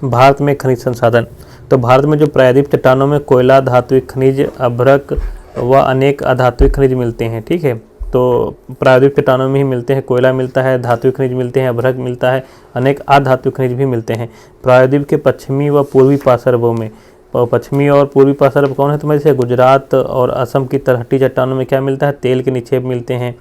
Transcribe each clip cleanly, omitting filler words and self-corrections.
भारत में खनिज संसाधन। तो भारत में जो प्रायद्वीप चट्टानों में कोयला, धात्विक खनिज, अभ्रक व अनेक अधात्विक खनिज मिलते हैं। ठीक है, तो प्रायद्वीप चट्टानों में ही मिलते हैं, कोयला मिलता है, धात्विक खनिज मिलते हैं, अभ्रक मिलता है, अनेक अधात्विक खनिज भी मिलते हैं। प्रायद्वीप के पश्चिमी व पूर्वी पार्श्वों में, पश्चिमी और पूर्वी पार्श्व कौन है तुम्हारे, जैसे गुजरात और असम की तलहटी चट्टानों में क्या मिलता है, तेल के निक्षेप मिलते हैं।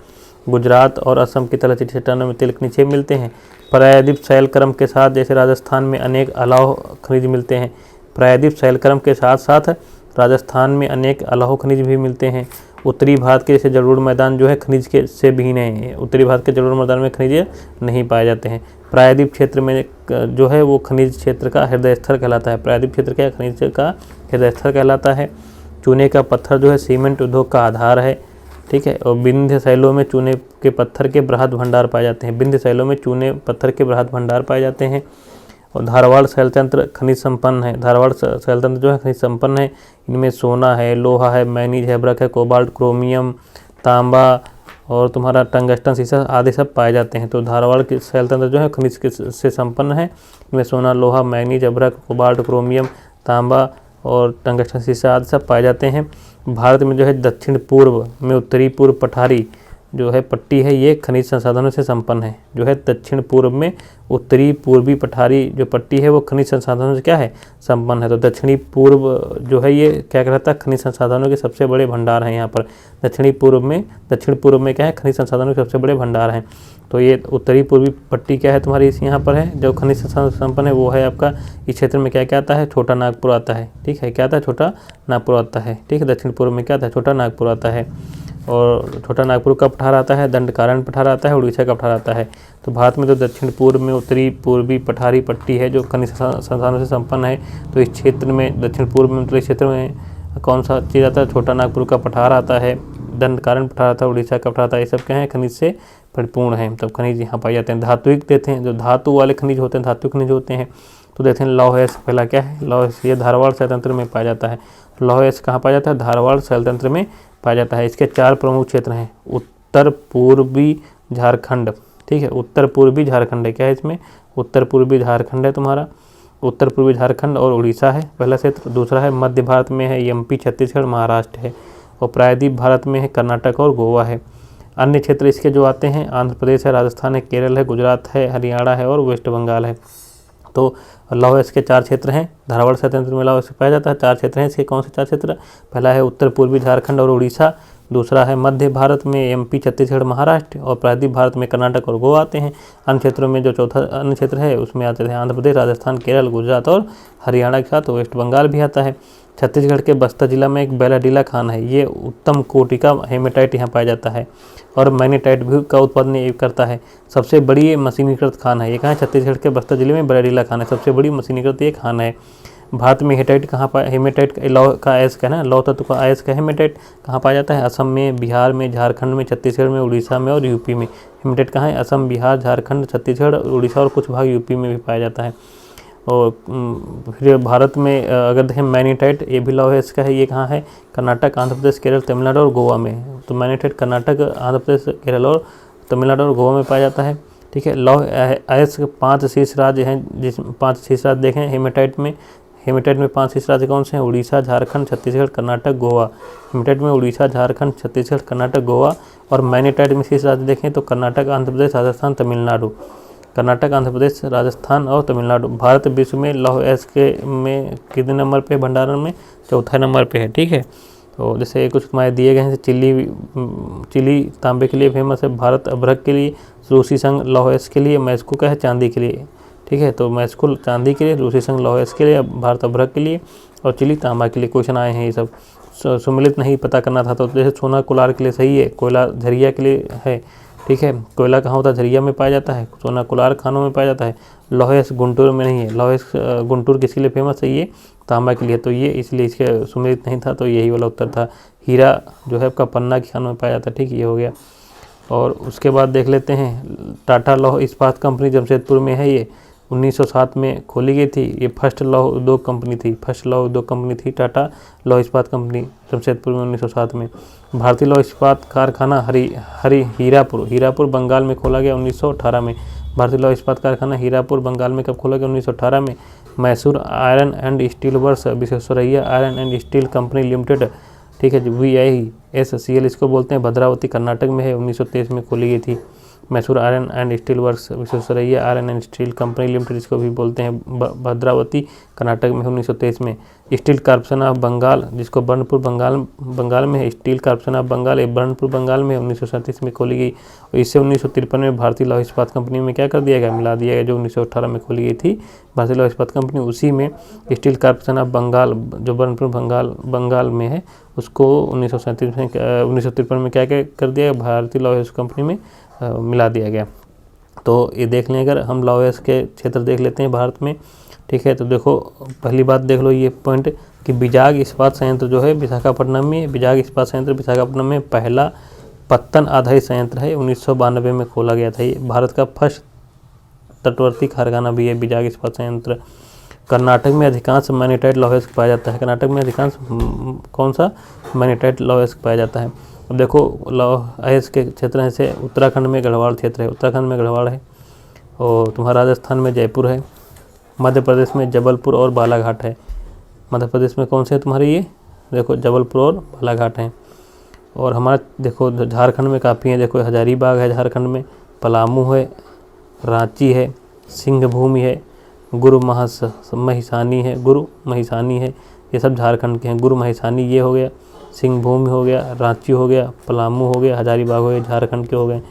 गुजरात और असम की तलहटी चट्टानों में तेल के निक्षेप मिलते हैं। प्रायद्वीप शैलक्रम के साथ जैसे राजस्थान में अनेक अलाव खनिज मिलते हैं। प्रायद्वीप शैलक्रम के साथ साथ राजस्थान में अनेक अलाव खनिज भी मिलते हैं। उत्तरी भारत के जैसे जलोढ़ मैदान जो है खनिज के से भिन्न है, उत्तरी भारत के जलोढ़ मैदान में खनिज नहीं पाए जाते हैं। प्रायद्वीप क्षेत्र में जो है वो खनिज क्षेत्र का हृदय स्थल कहलाता है। प्रायद्वीप क्षेत्र क्या खनिज का हृदय स्थल कहलाता है। चूने का पत्थर जो है सीमेंट उद्योग का आधार है। ठीक है, और विंध्य शैलों में चूने के पत्थर के बृहद भंडार पाए जाते हैं। विंध्य शैलों में चूने पत्थर के बृहद भंडार पाए जाते हैं। और धारवाड़ शैलतंत्र खनिज संपन्न है। धारवाड़ शैलतंत्र जो है खनिज संपन्न है। इनमें सोना है, लोहा है, मैंगनीज है, अभ्रक है, कोबाल्ट, क्रोमियम, तांबा और तुम्हारा टंगस्टन, सीसा आदि सब पाए जाते हैं। तो धारवाड़ के शैलतंत्र जो है खनिज से संपन्न है। इनमें सोना, लोहा, मैंगनीज, अभ्रक, कोबाल्ट, क्रोमियम, तांबा और टंगस्टन, सीसा आदि सब पाए जाते हैं। भारत में जो है दक्षिण पूर्व में उत्तरी पूर्व पठारी जो है पट्टी है, ये खनिज संसाधनों से संपन्न है। जो है दक्षिण पूर्व में उत्तरी पूर्वी पठारी जो पट्टी है वो खनिज संसाधनों से क्या है, संपन्न है। तो दक्षिणी पूर्व जो है ये क्या कहलाता है, खनिज संसाधनों के सबसे बड़े भंडार हैं यहाँ पर। दक्षिण पूर्व में क्या है, खनिज संसाधनों के सबसे बड़े भंडार हैं। तो ये उत्तरी पूर्वी पट्टी क्या है तुम्हारी इस यहाँ पर है, जो खनिज संसाधन संपन्न है वो है आपका इस क्षेत्र में क्या क्या आता है, छोटा नागपुर आता है। ठीक है, क्या आता है, छोटा नागपुर आता है। ठीक है, दक्षिण पूर्व में क्या आता है, छोटा नागपुर आता है। और छोटा नागपुर का पठार आता है, दंडकारण्य पठार आता है, उड़ीसा का पठार आता है। तो भारत में जो दक्षिण पूर्व में उत्तरी पूर्वी पठारी पट्टी है जो खनिज संसाधनों से संपन्न है, तो इस क्षेत्र में दक्षिण पूर्व में उत्तरी क्षेत्र में कौन सा चीज़ आता है, छोटा नागपुर का पठार आता है, दंडकारण्य पठार आता है, उड़ीसा का पठार आता है। ये सब क्या है, खनिज से परिपूर्ण है। तब खनिज यहाँ पाए जाते हैं। धात्विक देते हैं, जो धातु वाले खनिज होते हैं, धात्विक खनिज होते हैं। तो देते हैं लौह, पहला क्या है, लौह, ये धारवाड़ शैलतंत्र में पाया जाता है। लौह कहाँ पाया जाता है, धारवाड़ शैलतंत्र में पाया जाता है। इसके 4 प्रमुख क्षेत्र हैं। उत्तर पूर्वी झारखंड, ठीक है, उत्तर पूर्वी झारखंड है, क्या है इसमें, उत्तर पूर्वी झारखंड है तुम्हारा, उत्तर पूर्वी झारखंड और उड़ीसा है पहला क्षेत्र। दूसरा है मध्य भारत में है एमपी, छत्तीसगढ़, महाराष्ट्र है। और प्रायद्वीप भारत में है कर्नाटक और गोवा है। अन्य क्षेत्र इसके जो आते हैं, आंध्र प्रदेश है, राजस्थान है, केरल है, गुजरात है, हरियाणा है और वेस्ट बंगाल है। तो लौह इसके 4 क्षेत्र हैं। धारवाड़ शैलतंत्र में लौह से पाया जाता है। 4 क्षेत्र हैं इसके। कौन से 4 क्षेत्र, पहला है उत्तर पूर्वी झारखंड और उड़ीसा, दूसरा है मध्य भारत में एमपी, छत्तीसगढ़, महाराष्ट्र, और प्रायद्वीप भारत में कर्नाटक और गोवा आते हैं। अन्य क्षेत्रों में जो चौथा अन्य क्षेत्र है उसमें आते हैं आंध्र प्रदेश, राजस्थान, केरल, गुजरात और हरियाणा के साथ वेस्ट बंगाल भी आता है। छत्तीसगढ़ के बस्तर जिला में एक बेलाडीला खान है, ये उत्तम कोटि का हेमेटाइट यहाँ पाया जाता है और मैग्नेटाइट भी का उत्पादन ये करता है। सबसे बड़ी मशीनीकृत खान है, ये कहाँ है, छत्तीसगढ़ के बस्तर जिले में बेलाडीला खान है, सबसे बड़ी मशीनीकृत ये खान है। भारत में हेटाइट कहाँ पाया, हेमेटाइट लौह का अयस्क है ना, लौह तत्व का अयस्क है हेमेटाइट, कहाँ पाया जाता है, असम में, बिहार में, झारखंड में, छत्तीसगढ़ में, उड़ीसा में और यूपी में। हेमेटाइट कहाँ है, असम, बिहार, झारखंड, छत्तीसगढ़, उड़ीसा और कुछ भाग यूपी में भी पाया जाता है। और फिर भारत में अगर देखें मैग्नेटाइट, ये भी लौह इसका है, ये कहाँ है, कर्नाटक, आंध्र प्रदेश, केरल, तमिलनाडु और गोवा में। तो मैग्नेटाइट कर्नाटक, आंध्र प्रदेश, केरल और तमिलनाडु और गोवा में पाया जाता है। ठीक है, लौह अयस्क 5 शीर्ष राज्य हैं, जिस 5 शीर्ष राज्य देखें हेमेटाइट में 5 शीर्ष राज्य कौन से हैं, उड़ीसा, झारखंड, छत्तीसगढ़, कर्नाटक, गोवा। हेमेटाइट में उड़ीसा, झारखंड, छत्तीसगढ़, कर्नाटक, गोवा। और मैग्नेटाइट में शीर्ष राज्य देखें तो कर्नाटक, आंध्र प्रदेश, राजस्थान, तमिलनाडु। कर्नाटक, आंध्र प्रदेश, राजस्थान और तमिलनाडु। भारत विश्व में लौह अयस्क में कितने नंबर पे भंडारण में, 4थे नंबर पे है। ठीक है, तो जैसे कुछ तुम्हारे दिए गए हैं, चिली तांबे के लिए फेमस है, भारत अभ्रक के लिए, रूसी संघ लौह अयस्क के लिए, मैस्को का है चांदी के लिए। ठीक है, तो मैस्को चांदी के लिए, रूसी संघ लौह अयस्क के लिए, भारत अभ्रक के लिए और चिली तांबा के लिए क्वेश्चन आए हैं। ये सब सम्मिलित नहीं पता करना था, तो जैसे सोना कोलार के लिए सही है, कोयला झरिया के लिए है। ठीक है, कोयला कहाँ होता है, झरिया में पाया जाता है, सोना कोलार खानों में पाया जाता है। लौह अयस्क गुंटूर में नहीं है, लौह अयस्क गुंटूर किसके लिए फेमस है, ये तांबा के लिए, तो ये इसलिए इसके सम्मिलित नहीं था, तो यही वाला उत्तर था। हीरा जो है आपका पन्ना की खानों में पाया जाता है। ठीक, ये हो गया। और उसके बाद देख लेते हैं टाटा लौह इस्पात कंपनी जमशेदपुर में है, ये 1907 में खोली गई थी। ये फर्स्ट लौह उद्योग कंपनी थी टाटा लौह इस्पात कंपनी जमशेदपुर में 1907 में। भारतीय लौह इस्पात कारखाना हीरापुर बंगाल में खोला गया 1918 में। भारतीय लौह इस्पात कारखाना हीरापुर बंगाल में कब खोला गया? 1918 में। Mysore iron and steel works Visvesvaraya iron and steel company limited, ठीक है, VISCL इसको बोलते हैं, भद्रावती कर्नाटक में है, 1923 में खोली गई थी। Mysore iron and steel works Visvesvaraya iron and steel company limited इसको भी बोलते हैं, भद्रावती कर्नाटक में 1923 में। स्टील कॉर्पोरेशन ऑफ बंगाल जिसको बर्नपुर बंगाल में है, स्टील कॉर्पोरेशन ऑफ बंगाल ये बर्नपुर बंगाल में 1937 में खोली गई और इसे 1953 में भारतीय लौह इस्पात कंपनी में क्या कर दिया गया? मिला दिया गया। जो 1918 में खोली गई थी भारतीय लौह इस्पात कंपनी, उसी में स्टील कॉर्पोरेशन ऑफ बंगाल जो बर्नपुर बंगाल में है उसको 1953 में क्या कर दिया गया? भारतीय लौह इस्पात कंपनी में मिला दिया गया। तो ये देख लें, अगर हम लौह के क्षेत्र देख लेते हैं भारत में, ठीक है, तो देखो पहली बात देख लो ये पॉइंट कि बिजाग इस्पात संयंत्र जो है विशाखापट्टनम में, बिजाग इस्पात संयंत्र विशाखापट्टनम में पहला पत्तन आधारित संयंत्र है, 1992 में खोला गया था। ये भारत का फर्स्ट तटवर्ती कारखाना भी है बिजाग इस्पात संयंत्र। कर्नाटक में अधिकांश मैग्नेटाइट लौह पाया जाता है। कर्नाटक में अधिकांश कौन सा? मैग्नेटाइट लौह पाया जाता है। अब देखो लौह अयस्क के क्षेत्र है से उत्तराखंड में गढ़वाल क्षेत्र है, उत्तराखंड में गढ़वाल है, और तुम्हारा राजस्थान में जयपुर है, मध्य प्रदेश में जबलपुर और बालाघाट है। मध्य प्रदेश में कौन से है तुम्हारे? ये देखो जबलपुर और बालाघाट हैं। और हमारा देखो झारखंड में काफ़ी है, देखो हजारीबाग है झारखंड में, पलामू है, रांची है, सिंहभूमि है, गुरु महिसानी है, ये सब झारखंड के हैं। गुरु महिसानी ये हो गया, सिंहभूमि हो गया, रांची हो गया, पलामू हो गया, हजारीबाग हो गया, झारखंड के हो गए।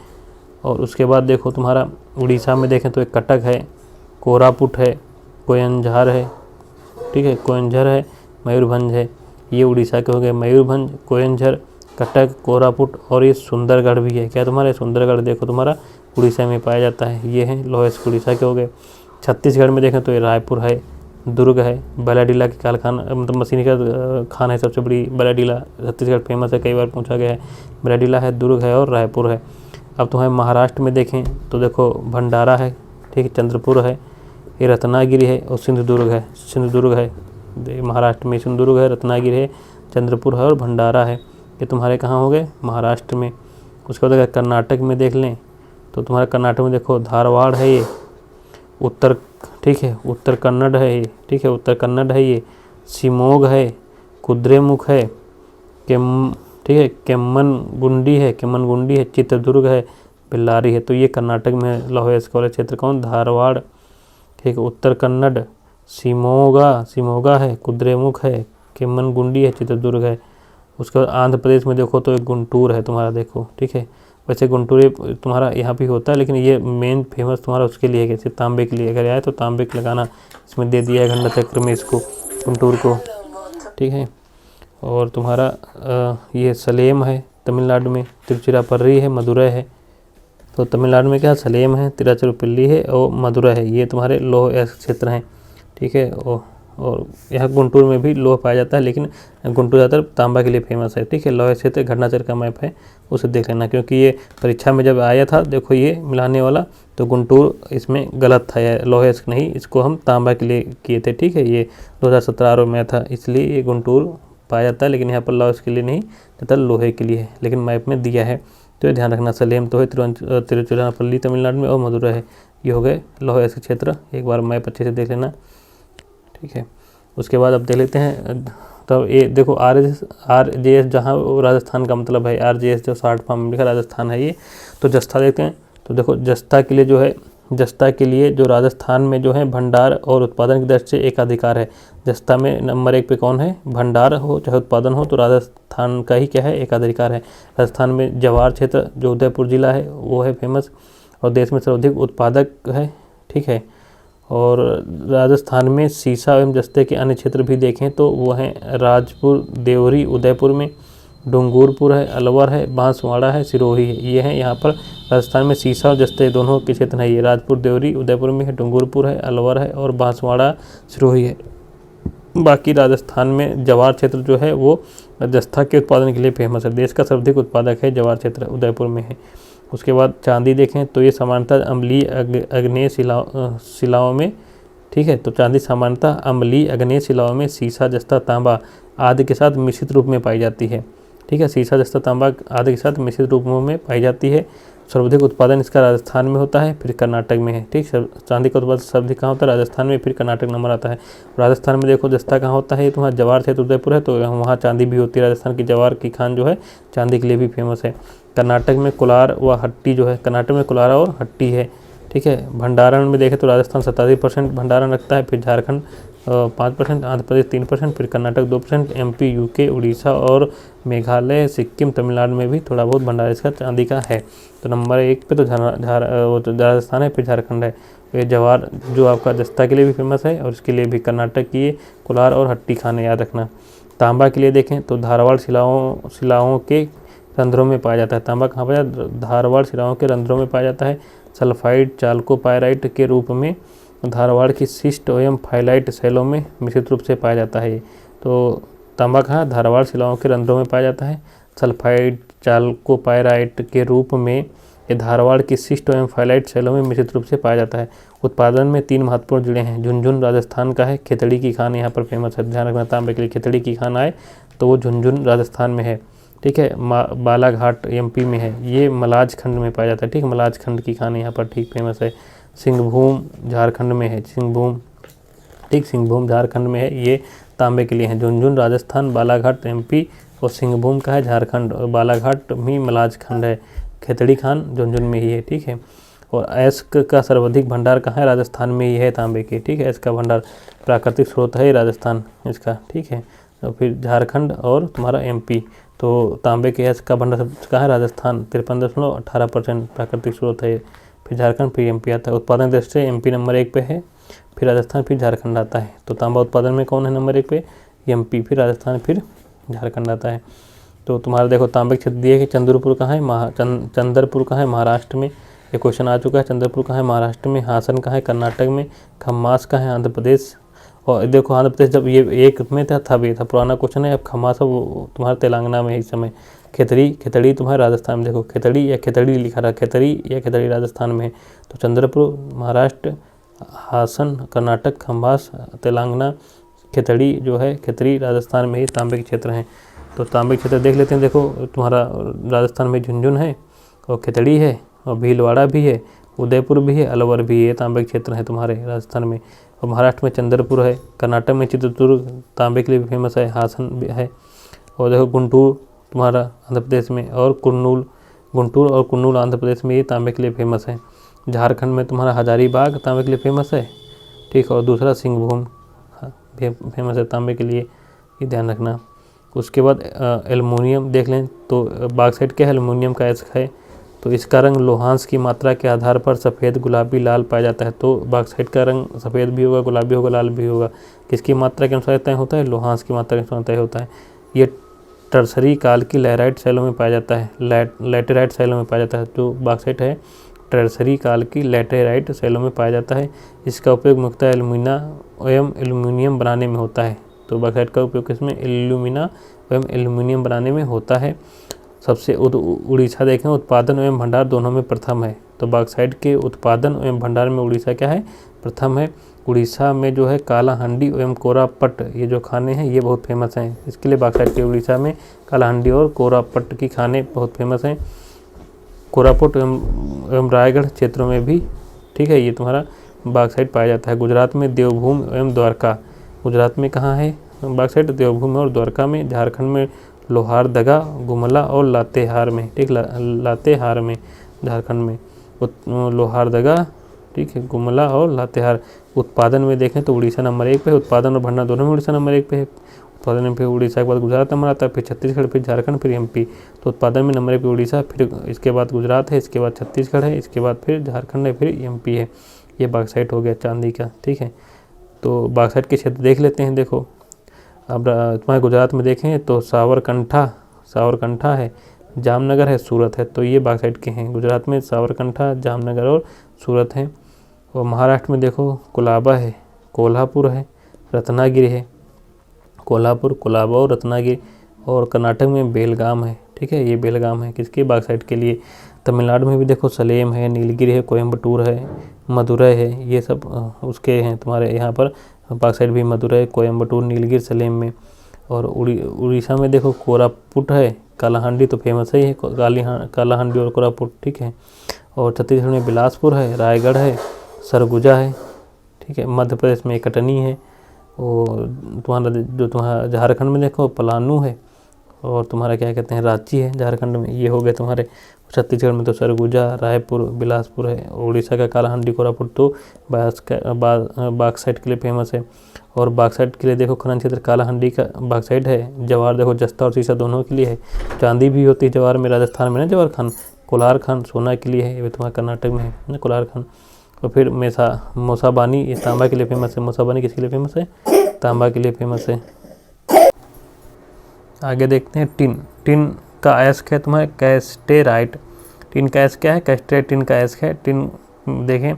और उसके बाद देखो तुम्हारा उड़ीसा में देखें तो एक कटक है, कोरापुट है, कोयंझर है, ठीक है, कोयंझर है, मयूरभंज है, ये उड़ीसा के हो गए। मयूरभंज, कोयंझर, कटक, कोरापुट और ये सुंदरगढ़ भी है। क्या तुम्हारे? सुंदरगढ़ देखो तुम्हारा उड़ीसा में पाया जाता है। ये है लौह उड़ीसा के हो गए। छत्तीसगढ़ में देखें तो ये रायपुर है, दुर्ग है, बलाडीला के कारखाना मतलब मशीनी का खान है सबसे बड़ी, बलाडीला छत्तीसगढ़ फेमस है, कई बार पूछा गया है। बलाडीला है, दुर्ग है और रायपुर है। अब तुम्हें महाराष्ट्र में देखें तो देखो भंडारा है, ठीक है, चंद्रपुर है, ये रत्नागिरी है और सिंधुदुर्ग है। महाराष्ट्र में सिंधुदुर्ग है, रत्नागिरी है, चंद्रपुर है और भंडारा है। ये तुम्हारे कहाँ हो गए? महाराष्ट्र में। उसके बाद अगर कर्नाटक में देख लें तो तुम्हारे कर्नाटक में देखो धारवाड़ है, ये उत्तर, ठीक है, उत्तर कन्नड़ है ये, ठीक है, उत्तर कन्नड़ है ये, शिमोग है, कुद्रेमुख है, ठीक है, केम्मनगुंडी है, चित्रदुर्ग है, बेल्लारी है। तो ये कर्नाटक में लौह वाले क्षेत्र कौन? धारवाड़, ठीक है, उत्तर कन्नड़, शिमोगा है, कुद्रेमुख है, केम्मनगुंडी है, चित्रदुर्ग है। उसके बाद आंध्र प्रदेश में देखो तो एक गुंटूर है तुम्हारा, देखो, ठीक है। वैसे गुंटूर तुम्हारा यहाँ भी होता है, लेकिन ये मेन फेमस तुम्हारा उसके लिए है कि तांबे के लिए, अगर आए तो तांबे के लगाना इसमें दे दिया है घंटा चक्र में इसको, गुंटूर को, ठीक है। और तुम्हारा ये सलेम है तमिलनाडु में, तिरुचिरापल्ली है, मदुरै है। तो तमिलनाडु में क्या? सलेम है, तिरुचिरापल्ली है और मदुरै है, ये तुम्हारे लौह क्षेत्र हैं, ठीक है। और यहाँ गुंटूर में भी लोह पाया जाता है, लेकिन गुंटूर ज़्यादातर तांबा के लिए फेमस है, ठीक है। लौह क्षेत्र घटनाचक्र का मैप है, उसे देख लेना, क्योंकि ये परीक्षा में जब आया था देखो ये मिलाने वाला, तो गुंटूर इसमें गलत था, यह लौह नहीं, इसको हम तांबा के लिए किए थे, ठीक है। ये 2017 में था, इसलिए ये गुंटूर पाया जाता है, लेकिन यहाँ पर लौह के लिए नहीं तथा लोहे के लिए है, लेकिन मैप में दिया है, तो ये ध्यान रखना। सलेम तो है तिरुचिरापल्ली तमिलनाडु में और मदुरै है, ये हो गए लौह के क्षेत्र। एक बार मैप अच्छे से देख लेना, ठीक है। उसके बाद अब देख लेते हैं, तो ये देखो RJS जहाँ राजस्थान का मतलब है, RJS जो शॉर्ट फॉर्म में लिखा राजस्थान है ये। तो जस्ता देखते हैं, तो देखो जस्ता के लिए जो है, जस्ता के लिए जो राजस्थान में जो है भंडार और उत्पादन की दृष्टि से एक अधिकार है। जस्ता में नंबर 1 पे कौन है? भंडार हो चाहे उत्पादन हो, तो राजस्थान का ही क्या है? एक अधिकार है। राजस्थान में जवाहर क्षेत्र जो उदयपुर जिला है वो है फेमस, और देश में सर्वाधिक उत्पादक है, ठीक है। और राजस्थान में सीसा एवं जस्ते के अन्य क्षेत्र भी देखें तो वो हैं राजपुर, देवरी उदयपुर में, डूंगरपुर है, अलवर है, बांसवाड़ा है, सिरोही है, ये हैं यहाँ पर राजस्थान में सीसा और जस्ते दोनों के क्षेत्र है। ये राजपुर, देवरी उदयपुर में है, डूंगरपुर है, अलवर है और बांसवाड़ा, सिरोही है। बाकी राजस्थान में जवार क्षेत्र जो है वो जस्ता के उत्पादन के लिए फेमस है, देश का सर्वाधिक उत्पादक है जवार क्षेत्र, उदयपुर में है। उसके बाद चांदी देखें तो ये सामान्यतः अम्लीय अग्नेय शिलाओं में, ठीक है। तो चांदी सामान्यतः अम्लीय अग्नेय शिलाओं में सीसा, जस्ता, तांबा आदि के साथ मिश्रित रूप में पाई जाती है, ठीक है। सीसा, जस्ता, तांबा आदि के साथ मिश्रित रूपों में पाई जाती है। सर्वाधिक उत्पादन इसका राजस्थान में होता है, फिर कर्नाटक में है। ठीक, चांदी का उत्पादन सर्वाधिक कहाँ होता है? राजस्थान में, फिर कर्नाटक नंबर आता है। राजस्थान में देखो जस्ता कहाँ होता है? तुम्हारा जवार क्षेत्र उदयपुर है, तो वहाँ चांदी भी होती है। राजस्थान की जवार की खान जो है चांदी के लिए भी फेमस है। कर्नाटक में कोलार व हट्टी जो है, कर्नाटक में कोलार और हट्टी है। ठीक है, भंडारण में देखें तो राजस्थान 87% भंडारण रखता है, फिर झारखंड 5%, आंध्र प्रदेश 3%, फिर कर्नाटक 2%, एमपी, यूके, उड़ीसा और मेघालय, सिक्किम, तमिलनाडु में भी थोड़ा बहुत भंडार इसका चांदी का है। तो नंबर 1 पे तो राजस्थान है, फिर झारखंड है। ये जवार जो आपका जस्ता के लिए भी फेमस है और इसके लिए भी कर्नाटक की कोलार और हट्टी खाने याद रखना। तांबा के लिए देखें तो धारवाड़ शिलाओं के रंध्रों में पाया जाता है। तांबा कहाँ पाया जाता है? धारवाड़ शिलाओं के रंध्रों में पाया जाता है। सल्फाइड चाल्कोपाइराइट के रूप में धारवाड़ की शिस्ट एवं फाइलाइट शैलों में मिश्रित रूप से पाया जाता है। तो तांबा कहाँ? धारवाड़ शिलाओं के रंध्रों में पाया जाता है। सल्फाइड चाल्कोपाइराइट के रूप में ये धारवाड़ की शिस्ट एवं फाइलाइट शैलों में मिश्रित रूप से पाया जाता है। उत्पादन में 3 महत्वपूर्ण जिले हैं। झुंझुनू राजस्थान का है, खेतड़ी की खान यहाँ पर फेमस है। ध्यान रखना, तांबे के लिए खेतड़ी की खान आए तो वो झुंझुनू राजस्थान में है। ठीक है, बालाघाट एमपी में है, ये मलाज खंड में पाया जाता है। ठीक, मलाज खंड की खान यहाँ पर ठीक फेमस है। सिंहभूम झारखंड में है, सिंहभूम, ठीक, सिंहभूम झारखंड में है, ये तांबे के लिए है। झुंझुनू राजस्थान, बालाघाट एमपी और सिंहभूम का है झारखंड, और बालाघाट भी मलाज खंड है। खेतड़ी खान झुंझुनू में ही है। ठीक है, और अयस्क का सर्वाधिक भंडार कहाँ है? राजस्थान में ही है तांबे के। ठीक है, इसका भंडार प्राकृतिक स्रोत है राजस्थान इसका। ठीक है, तो फिर झारखंड और तुम्हारा एमपी, तो तांबे के अयस्क का भंडार कहाँ है? राजस्थान, 53.18% प्राकृतिक स्रोत है। फिर झारखंड, फिर एमपी आता है। उत्पादन दृष्टि से एमपी नंबर 1 पे है, फिर राजस्थान, फिर झारखंड आता है। तो तांबा उत्पादन में कौन है नंबर 1 पे? एमपी, फिर राजस्थान, फिर झारखंड आता है। तो तुम्हारा देखो तांबे क्षेत्र दिए कि चंद्रपुर कहाँ है? चंद्रपुर कहाँ है? महाराष्ट्र में, ये क्वेश्चन आ चुका है। चंद्रपुर कहाँ है? महाराष्ट्र में। हासन कहाँ है? कर्नाटक में। खम्मास कहाँ है? आंध्र प्रदेश। और देखो आंध्र प्रदेश जब ये एक में था ये था पुराना क्वेश्चन है। अब खम्मास वो तुम्हारा तेलंगाना में इस समय। खेतड़ी तुम्हारे राजस्थान में। देखो खेतड़ी लिखा रहा, खेतड़ी राजस्थान में है। तो चंद्रपुर महाराष्ट्र, हासन कर्नाटक, खम्बास तेलंगाना, खेतड़ी जो है खेतड़ी राजस्थान में ही तांबे के क्षेत्र हैं। तो तांबे के क्षेत्र देख लेते हैं। देखो तुम्हारा राजस्थान में झुंझुनू है और खेतड़ी है और भीलवाड़ा भी है, उदयपुर भी है, अलवर भी है, तांबे के क्षेत्र है तुम्हारे राजस्थान में। और महाराष्ट्र में चंद्रपुर है, कर्नाटक में चित्रदुर्ग तांबे के लिए भी फेमस है, हासन भी है। और देखो गुंटूर तुम्हारा आंध्र प्रदेश में, और गुंटूर और कुन्नूल आंध्र प्रदेश में ये तांबे के लिए फेमस है। झारखंड में तुम्हारा हजारीबाग तांबे के लिए फेमस है। ठीक, और दूसरा सिंहभूम फेमस है तांबे के लिए, ये ध्यान रखना। उसके बाद एल्युमिनियम देख लें तो बॉक्साइट क्या है? एल्युमिनियम का अयस्क है। तो इसका रंग लोहांश की मात्रा के आधार पर सफ़ेद, गुलाबी, लाल पाया जाता है। तो बॉक्साइट का रंग सफ़ेद भी होगा, गुलाबी होगा, लाल भी होगा। किसकी मात्रा के अनुसार तय होता है? लोहांश की मात्रा के अनुसार तय होता है। ये टर्सरी काल की लैटराइट शैलों में पाया जाता है, लैटेराइट शैलों में पाया जाता है। जो बॉक्साइट है टर्सरी काल की लैटेराइट शैलों में पाया जाता है। इसका उपयोग मुख्यतः एल्युमिनियम बनाने में होता है। तो बॉक्साइट का उपयोग किसमें? एल्यूमिना एवं एल्युमिनियम बनाने में होता है। सबसे उड़ीसा देखें उत्पादन एवं भंडार दोनों में प्रथम है। तो बॉक्साइट के उत्पादन एवं भंडार में उड़ीसा क्या है? प्रथम है। उड़ीसा में जो है कालाहांडी एवं कोरापट ये जो खाने हैं ये बहुत फेमस हैं। इसके लिए बॉक्साइट के उड़ीसा में कालाहांडी और कोरापट की खाने बहुत फेमस हैं। कोरापुट एवं रायगढ़ क्षेत्रों में भी, ठीक है, ये तुम्हारा बॉक्साइट पाया जाता है। गुजरात में देवभूमि एवं द्वारका, गुजरात में कहाँ है बॉक्साइट? देवभूमि और द्वारका में। झारखंड में लोहारदगा, गुमला और लातेहार में। ठीक, लातेहार में झारखंड में लोहारदगा, ठीक है, गुमला और लातेहार। उत्पादन में देखें तो उड़ीसा नंबर 1 पे है। उत्पादन और भंडार दोनों में उड़ीसा नंबर 1 पे है। उत्पादन में फिर उड़ीसा के बाद गुजरात नंबर आता है, फिर छत्तीसगढ़, फिर झारखंड, फिर एमपी। तो उत्पादन में नंबर 1 पे उड़ीसा, फिर इसके बाद गुजरात है, इसके बाद छत्तीसगढ़ है, इसके बाद फिर झारखंड है, फिर एमपी है। ये बॉक्साइट हो गया चांदी का। ठीक है, तो बॉक्साइट के क्षेत्र देख लेते हैं। देखो अब तुम्हारे गुजरात में देखें तो सावरकंठा है, जामनगर है, सूरत है। तो ये बॉक्साइट के हैं। गुजरात में सावरकंठा, जामनगर और सूरत है। और महाराष्ट्र में देखो कोलाबा है, कोल्हापुर है, रत्नागिरी है। कोल्हापुर, कोलाबा और रत्नागिरी। और कर्नाटक में बेलगाम है। ठीक है, ये बेलगाम है किसके? बॉक्साइट के लिए। तमिलनाडु में भी देखो सलेम है, नीलगिरी है, कोयम्बटूर है, मदुरै है, ये सब उसके हैं तुम्हारे यहाँ पर बॉक्साइट भी। मदुरै, कोयम्बटूर, नीलगिरी, सलेम में। और उड़ीसा में देखो कोरापुट है, कालाहांडी तो फेमस ही है, कालाहांडी और कोरापुट, ठीक है। और छत्तीसगढ़ में बिलासपुर है, रायगढ़ है, सरगुजा है, ठीक है। मध्य प्रदेश में कटनी है, और तुम्हारा झारखंड में देखो पलानू है, और तुम्हारा क्या कहते हैं रांची है झारखंड में। ये हो गए तुम्हारे। छत्तीसगढ़ में तो सरगुजा, रायपुर, बिलासपुर है। उड़ीसा का कालाहांडी, कोरापुट तो बाक्साइट के लिए फेमस है। और बाक्साइट के लिए देखो खनन क्षेत्र कालाहांडी का बाक्साइट है। जवार देखो जस्ता और सीसा दोनों के लिए है। चांदी भी होती है जवार में, राजस्थान में ना जवार खान। कोलार खान सोना के लिए है, ये तुम्हारा कर्नाटक में है ना कोलार खान। और फिर मोसाबानी, ये तांबा के लिए फेमस है। मोसाबानी किसके लिए फेमस है? तांबा के लिए फेमस है। आगे देखते हैं टिन का अयस्क है तुम्हारे कैस्टेराइट। टिन का अयस्क क्या है? कैस्टेराइट टिन का अयस्क है। टिन देखें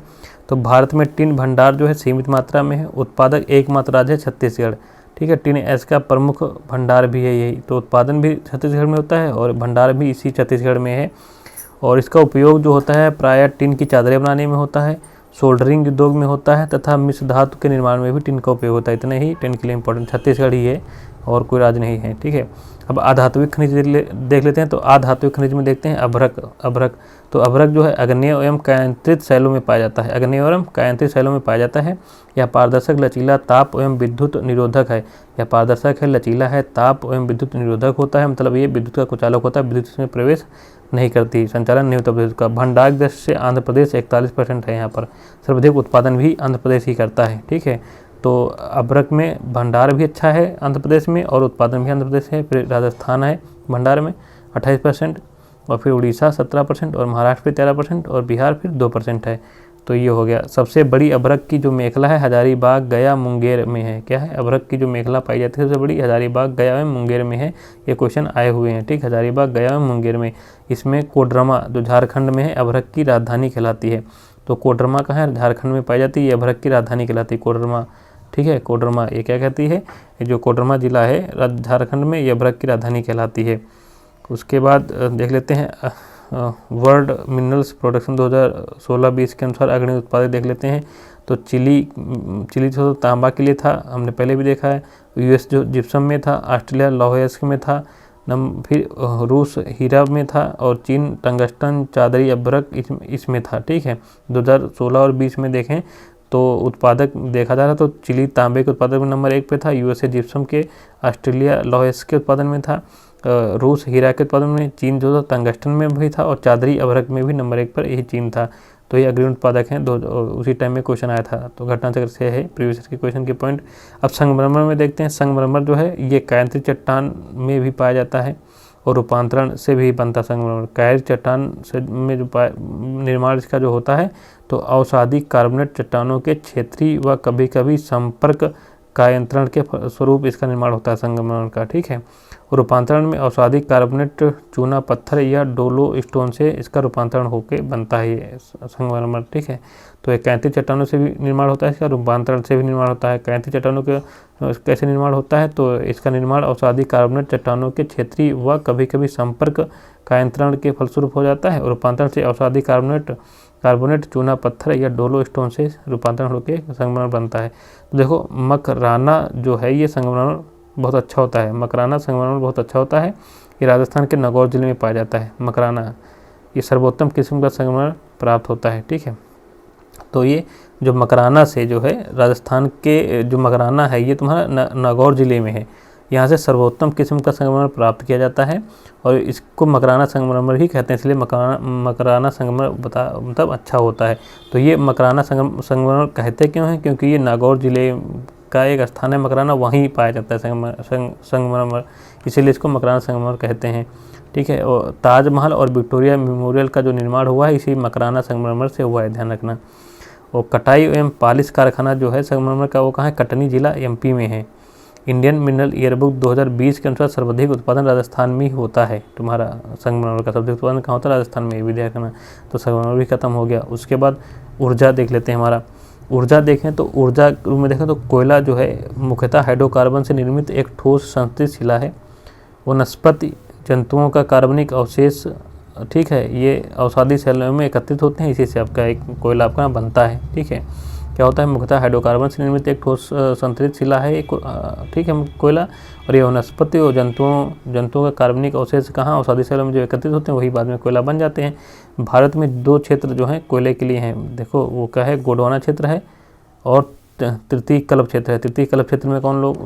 तो भारत में टिन भंडार जो है सीमित मात्रा में है। उत्पादक एकमात्र राज्य है छत्तीसगढ़, ठीक है। टिन अयस्क का प्रमुख भंडार भी है यही, तो उत्पादन भी छत्तीसगढ़ में होता है और भंडार भी इसी छत्तीसगढ़ में है। और इसका उपयोग जो होता है प्रायः टिन की चादरें बनाने में होता है, सोल्डरिंग उद्योग में होता है, तथा मिश्र धातु के निर्माण में भी टिन का उपयोग होता है। इतना ही टिन के लिए इंपॉर्टेंट छत्तीसगढ़ ही है और कोई राज्य नहीं है, ठीक है। अब अधात्विक खनिज देख लेते हैं। तो अधात्विक खनिज में देखते हैं अभ्रक। तो अभ्रक जो है अग्नेय एवं कायांतरित शैलों में पाया जाता है। अग्नेय एवं कायांतरित शैलों में पाया जाता है। यह पारदर्शक, लचीला, ताप एवं विद्युत निरोधक है। यह पारदर्शक है, लचीला है, ताप एवं विद्युत निरोधक होता है। मतलब ये विद्युत का कुचालक होता है, विद्युत इसमें प्रवेश नहीं करती, संचालन नहीं होता विद्युत का। भंडार दृष्टि से आंध्र प्रदेश 41% है यहाँ पर। सर्वाधिक उत्पादन भी आंध्र प्रदेश ही करता है, ठीक है। तो अभ्रक में भंडार भी अच्छा है आंध्र प्रदेश में, और उत्पादन भी आंध्र प्रदेश है। फिर राजस्थान है भंडार में 28%, और फिर उड़ीसा 17%, और महाराष्ट्र फिर 13%, और बिहार फिर 2% है। तो ये हो गया। सबसे बड़ी अभ्रक की जो मेखला है हजारीबाग, गया, मुंगेर में है। क्या है? अभ्रक की जो मेखला पाई जाती है सबसे बड़ी हजारीबाग, गया एवं मुंगेर में है। ये क्वेश्चन आए हुए हैं, ठीक। हजारीबाग, गया एवं मुंगेर में। इसमें कोडरमा जो झारखंड में है अभ्रक की राजधानी कहलाती है। तो कोडरमा कहाँ है? झारखंड में पाई जाती है। ये अभ्रक की राजधानी कहलाती है कोडरमा, ठीक है। कोडरमा ये क्या कहती है? ये जो कोडरमा जिला है झारखंड में, ये अभ्रक की राजधानी कहलाती है। उसके बाद देख लेते हैं वर्ल्ड मिनरल्स प्रोडक्शन 2016-20 के अनुसार अग्रणी उत्पादक देख लेते हैं। तो चिली जो तांबा के लिए था, हमने पहले भी देखा है। यूएस जो जिप्सम में था, ऑस्ट्रेलिया लौह अयस्क में था, फिर रूस हीरा में था, और चीन टंगस्टन, चादरी, अभ्रक इसमें था, ठीक है। 2016 और 20 में देखें तो उत्पादक देखा जा रहा, तो चिली तांबे के उत्पादन में नंबर 1 पे था, यूएसए जिप्सम के, ऑस्ट्रेलिया लौह अयस्क के उत्पादन में था, रूस हीरा के उत्पादन में, चीन जो था टंगस्टन में भी था, और चादरी अभ्रक में भी नंबर 1 पर यही चीन था। तो ये अग्रणी उत्पादक हैं। उसी टाइम में क्वेश्चन आया था, तो घटनाचक्र से है प्रीवियस के क्वेश्चन के पॉइंट। अब संगमरमर में देखते हैं। संगमरमर जो है ये कायांतरित चट्टान में भी पाया जाता है, और रूपांतरण से भी बनता संगमरमर। कायांतरित चट्टान से में जो निर्माण इसका जो होता है, तो अवसादी कार्बोनेट चट्टानों के क्षेत्रीय व कभी कभी संपर्क कायंत्रण के स्वरूप इसका निर्माण होता है संगमरमर का, ठीक है। रूपांतरण में अवसादी कार्बोनेट, चूना पत्थर या डोलो स्टोन से इसका रूपांतरण होकर बनता है ये संगमरमर, ठीक है। तो एक कायांतरित चट्टानों से भी निर्माण होता है, इसका रूपांतरण से भी निर्माण होता है। कायांतरित चट्टानों के कैसे निर्माण होता है? तो इसका निर्माण अवसादी कार्बोनेट चट्टानों के क्षेत्रीय व कभी कभी संपर्क कायंत्रण के फलस्वरूप हो जाता है, और रूपांतरण से अवसादी कार्बोनेट, चूना पत्थर या डोलो स्टोन से रूपांतरण होकर संगमरमर बनता है। तो देखो मकराना जो है ये संगमरमर बहुत अच्छा होता है। मकराना संगमरमर बहुत अच्छा होता है। ये राजस्थान के नागौर जिले में पाया जाता है मकराना। ये सर्वोत्तम किस्म का संगमरमर प्राप्त होता है, ठीक है। तो ये जो मकराना से जो है राजस्थान के जो मकराना है ये तुम्हारा नागौर जिले में है। यहाँ से सर्वोत्तम किस्म का संगमरमर प्राप्त किया जाता है, और इसको मकराना संगमरमर ही कहते हैं, इसलिए मकराना संगमरमर मतलब अच्छा होता है। तो ये मकराना संगमरमर कहते क्यों हैं? क्योंकि ये नागौर जिले का एक स्थान है मकराना, वहीं पाया जाता है संगमरमर, इसीलिए इसको मकराना संगमरमर कहते हैं, ठीक है। और ताजमहल और विक्टोरिया मेमोरियल का जो निर्माण हुआ है इसी मकराना संगमरमर से हुआ है, ध्यान रखना। और कटाई एवं पालिश कारखाना जो है संगमरमर का वो कहाँ है? कटनी जिला एमपी में है। इंडियन मिनरल ईयरबुक 2020 के अनुसार सर्वाधिक उत्पादन राजस्थान में ही होता है। तुम्हारा संगमरमर का सर्वाधिक उत्पादन कहाँ होता है? राजस्थान में, भी ध्यान रखना। तो संगमरमर भी खत्म हो गया। उसके बाद ऊर्जा देख लेते हैं। हमारा ऊर्जा देखें तो ऊर्जा में देखें तो कोयला जो है मुख्यतः हाइड्रोकार्बन से निर्मित एक ठोस संस्थित शिला है। वनस्पति जंतुओं का कार्बनिक अवशेष, ठीक है, ये अवसादी शैलों में एकत्रित होते हैं, इसी से आपका एक कोयला आपका बनता है, ठीक है। क्या होता है, मुख्यतः हाइड्रोकार्बन से निर्मित एक ठोस संतरित शिला है, ठीक है, कोयला। और ये वनस्पति और जंतुओं का कार्बनिक अवशेष कहाँ औषधि सेलों में जो एकत्रित होते हैं वही बाद में कोयला बन जाते हैं। भारत में 2 क्षेत्र जो हैं कोयले के लिए हैं, देखो वो क्या है, गोंडवाना क्षेत्र है और तृतीय कल्प क्षेत्र है। तृतीय कल्प क्षेत्र में कौन लोग,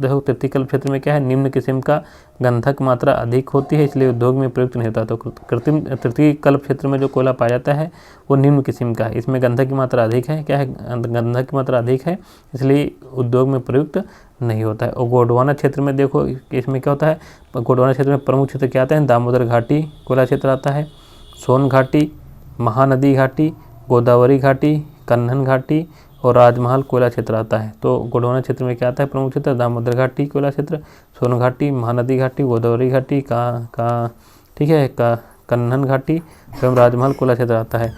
देखो तृतीय कल्प क्षेत्र में क्या है, निम्न किस्म का गंधक मात्रा अधिक होती है, इसलिए उद्योग में प्रयुक्त नहीं होता। तो कृत्रिम तृतीय कल्प क्षेत्र में जो कोयला पाया जाता है वो निम्न किस्म का है, इसमें गंधक की मात्रा अधिक है, क्या है, गंधक की मात्रा अधिक है, इसलिए उद्योग में प्रयुक्त नहीं होता है। और गोंडवाना क्षेत्र में देखो इसमें क्या होता है, गोंडवाना क्षेत्र में प्रमुख क्षेत्र क्या आते हैं, दामोदर घाटी कोयला क्षेत्र आता है, सोन घाटी, महानदी घाटी, गोदावरी घाटी, कन्हन घाटी और राजमहल कोयला क्षेत्र आता है। तो गोंडवाना क्षेत्र में क्या आता है, प्रमुख क्षेत्र दामोदर घाटी कोयला क्षेत्र, सोन घाटी, महानदी घाटी, गोदावरी घाटी ठीक है, कन्हन घाटी एवं राजमहल कोयला क्षेत्र आता है।